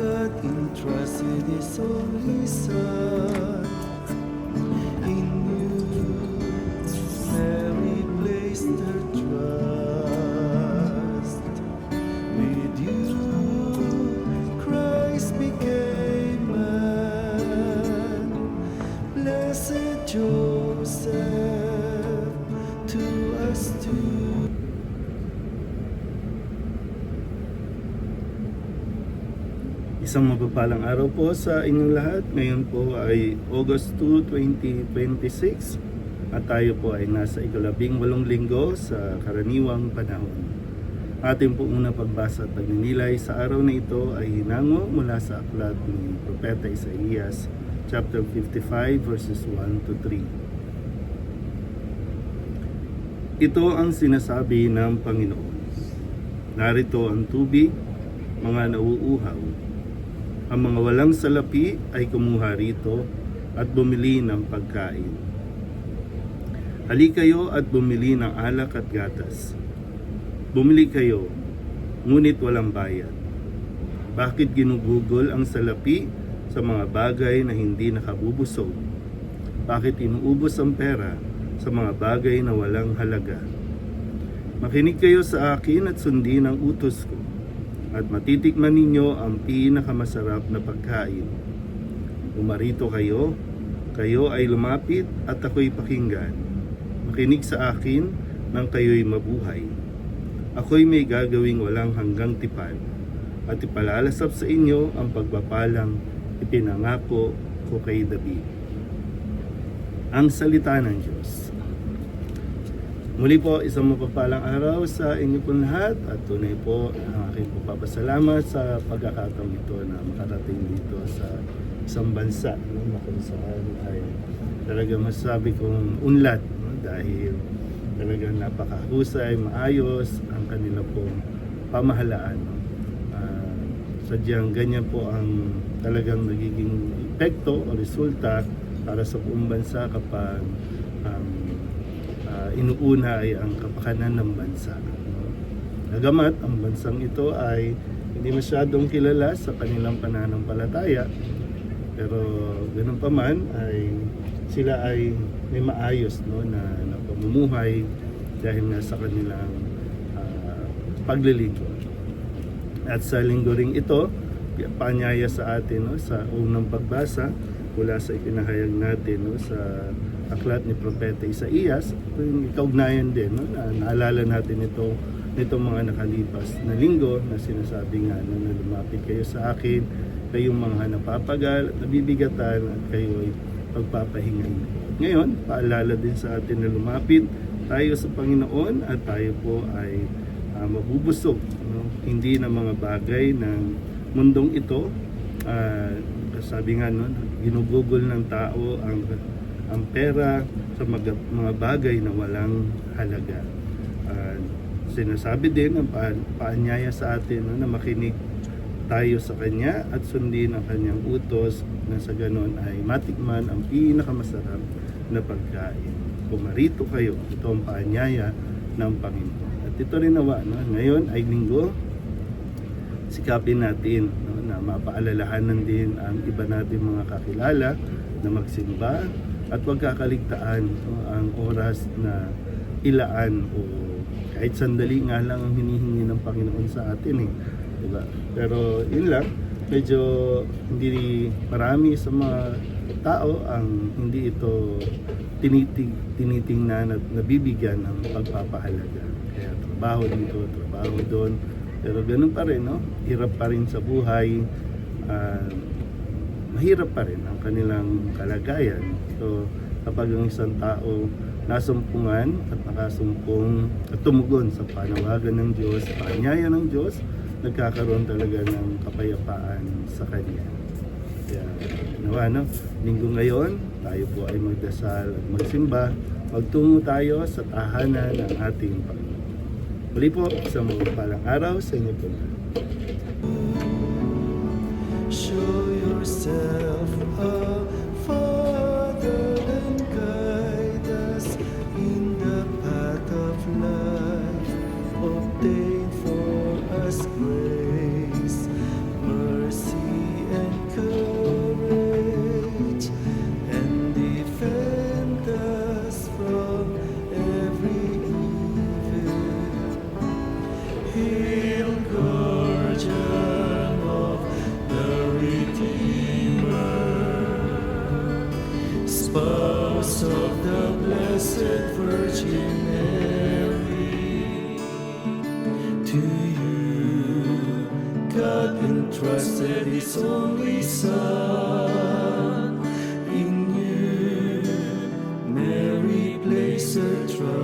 God entrusted His only Son. In you, Mary placed her trust. With you, Christ became man. Blessed Joseph, to us too. Isang mapagpalang araw po sa inyong lahat. Ngayon po ay August 2, 2026 at tayo po ay nasa ika-18 linggo sa karaniwang panahon. Ating po unang pagbasa at pagninilay sa araw na ito ay hinango mula sa aklat ni Propeta Isaías chapter 55 verses 1 to 3. Ito ang sinasabi ng Panginoon. Narito ang tubig, mga nauuhaw. Ang mga walang salapi ay kumuha rito at bumili ng pagkain. Halika kayo at bumili ng alak at gatas. Bumili kayo, ngunit walang bayad. Bakit ginugugol ang salapi sa mga bagay na hindi nakabubusog? Bakit inuubos ang pera sa mga bagay na walang halaga? Makinig kayo sa akin at sundin ang utos ko, at matitikman ninyo ang pinakamasarap na pagkain. Umarito kayo, kayo ay lumapit at ako'y pakinggan. Makinig sa akin nang kayo'y mabuhay. Ako'y may gagawing walang hanggang tipan, at ipalalasap sa inyo ang pagpapalang ipinangako ko kay David. Ang salita ng Diyos. Muli po, isang mapagpalang araw sa inyo po lahat at tunay po ang aking pagpapasalamat sa pagkakataong ito na makarating dito sa isang bansa na kung saan ay talagang masasabi kong unlad, no? Dahil talagang napakahusay, maayos ang kanila pong pamahalaan. Sadyang ganyan po ang talagang nagiging epekto o resulta para sa buong bansa kapag inuuna ay ang kapakanan ng bansa. Nagamat ang bansang ito ay hindi masyadong kilala sa kanilang pananampalataya, pero ganun pa man ay sila ay may maayos, no, na pamumuhay dahil nga sa kanilang paglilingkod. At sa linggo ring ito, paanyaya sa atin, no, sa unang pagbasa mula sa ipinahayag natin, no, sa aklat ni Propeta Isaías, yung ikaugnayan din, no, na naalala natin nitong mga nakalipas na linggo na sinasabi nga na lumapit kayo sa akin, kayong mga napapagal at nabibigatan at kayo'y pagpapahingain. Ngayon, paalala din sa atin na lumapit tayo sa Panginoon at tayo po ay mabubusog, no? Hindi na mga bagay ng mundong ito. Sabi nga, no, ginugugol ng tao ang pera sa mga bagay na walang halaga. Sinasabi din ang paanyaya sa atin, no, na makinig tayo sa Kanya at sundin ang Kanyang utos na sa ganon ay matikman ang pinakamasarap na pagkain. Pumarito kayo, ito ang paanyaya ng Panginoon. At ito rin nawa, no, ngayon ay linggo, sikapin natin, no, na mapaalalahanan din ang iba natin mga kakilala na magsimba at huwag kakaligtaan, no, ang oras na ilaan o kahit sandali nga lang ang hinihingi ng Panginoon sa atin, diba? Pero yun lang, medyo hindi marami sa mga tao ang hindi ito tinitingnan at nabibigyan ng pagpapahalaga. Kaya trabaho dito, trabaho doon, pero ganun pa rin, no? Hirap pa rin sa buhay, mahirap pa rin ang kanilang kalagayan. So kapag ang isang tao nasumpungan at nakasumpong at tumugon sa panawagan ng Diyos, paanyaya ng Diyos, nagkakaroon talaga ng kapayapaan sa Kanya. Kaya nawa, no? Linggo ngayon, tayo po ay magdasal at magsimba, magtungo tayo sa tahanan ng ating Panginoon. Muli po, isang mapagpalang araw sa inyo po. Show yourself a Father and guide us in the path of life. Obtain for us grace, mercy, Hail, guardian of the Redeemer, spouse of the Blessed Virgin Mary. To you, God entrusted His only Son. In you, Mary placed her trust.